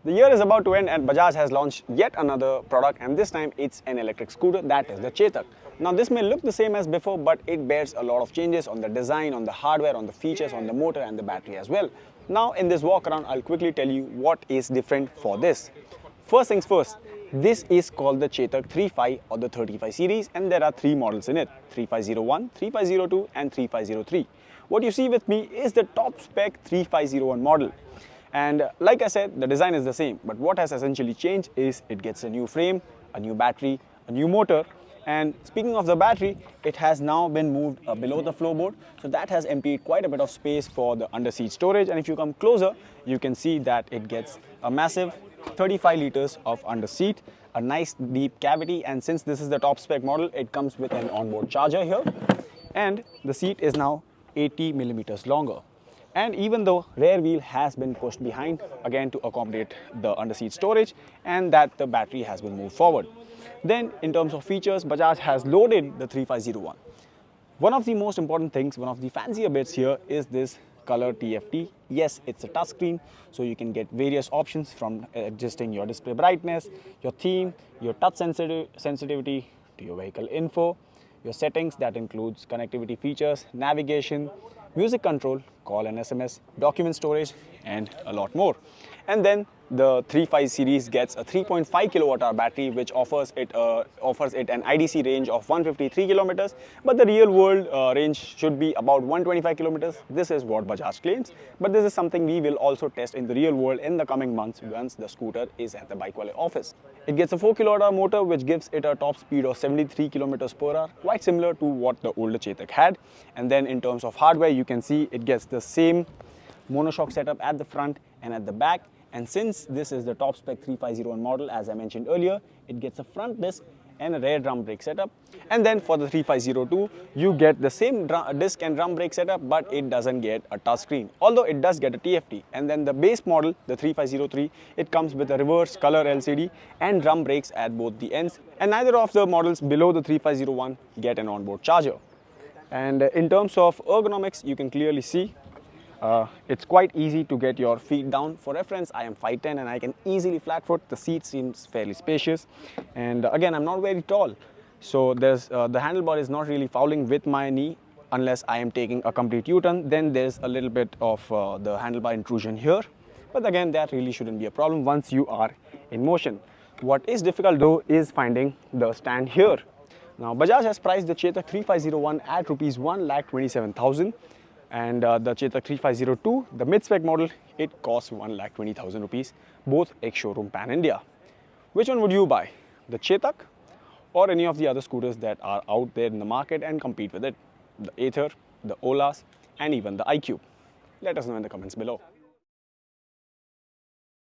The year is about to end and Bajaj has launched yet another product, and this time it's an electric scooter, that is the Chetak. Now this may look the same as before, but it bears a lot of changes on the design, on the hardware, on the features, on the motor and the battery as well. Now in this walk around, I'll quickly tell you what is different for this. First things first, this is called the Chetak 35 or the 35 series, and there are three models in it: 3501, 3502 and 3503. What you see with me is the top spec 3501 model. And like I said, the design is the same, but what has essentially changed is it gets a new frame, a new battery, a new motor. And speaking of the battery, it has now been moved below the floorboard, so that has emptied quite a bit of space for the under-seat storage. And if you come closer, you can see that it gets a massive 35 liters of under-seat, a nice deep cavity, and since this is the top spec model, it comes with an onboard charger here, and the seat is now 80 millimeters longer. And even though rear wheel has been pushed behind, again to accommodate the under-seat storage, and that the battery has been moved forward. Then in terms of features, Bajaj has loaded the 3501. One of the most important things, one of the fancier bits here is this color TFT. Yes, it's a touchscreen, so you can get various options from adjusting your display brightness, your theme, your touch sensitivity to your vehicle info, your settings that includes connectivity features, navigation, music control, call and SMS, document storage, and a lot more. And then the 35 series gets a 3.5 kilowatt-hour battery, which offers it an IDC range of 153 kilometers, but the real world range should be about 125 kilometers. This is what Bajaj claims, but this is something we will also test in the real world in the coming months once the scooter is at the BikeWale office. It gets a 4 kilowatt-hour motor, which gives it a top speed of 73 kilometers per hour, quite similar to what the older Chetak had. And then in terms of hardware, you can see it gets the same monoshock setup at the front and at the back. And since this is the top spec 3501 model, as I mentioned earlier, it gets a front disc and a rear drum brake setup. And then for the 3502, you get the same disc and drum brake setup, but it doesn't get a touchscreen, although it does get a TFT. And then the base model, the 3503, it comes with a reverse color LCD and drum brakes at both the ends. And neither of the models below the 3501 get an onboard charger. And in terms of ergonomics, you can clearly see it's quite easy to get your feet down. For reference, I am 5'10" and I can easily flat foot. The seat seems fairly spacious, and again, I'm not very tall, so there's the handlebar is not really fouling with my knee unless I am taking a complete U-turn. Then there's a little bit of the handlebar intrusion here, but again, that really shouldn't be a problem once you are in motion. What is difficult though is finding the stand here. Now Bajaj has priced the Chetak 3501 at rupees 1,27,000. And the Chetak 3502, the mid-spec model, it costs 1,20,000 rupees, both ex-showroom pan-India. Which one would you buy? The Chetak or any of the other scooters that are out there in the market and compete with it? The Ather, the Olas, and even the iQube. Let us know in the comments below.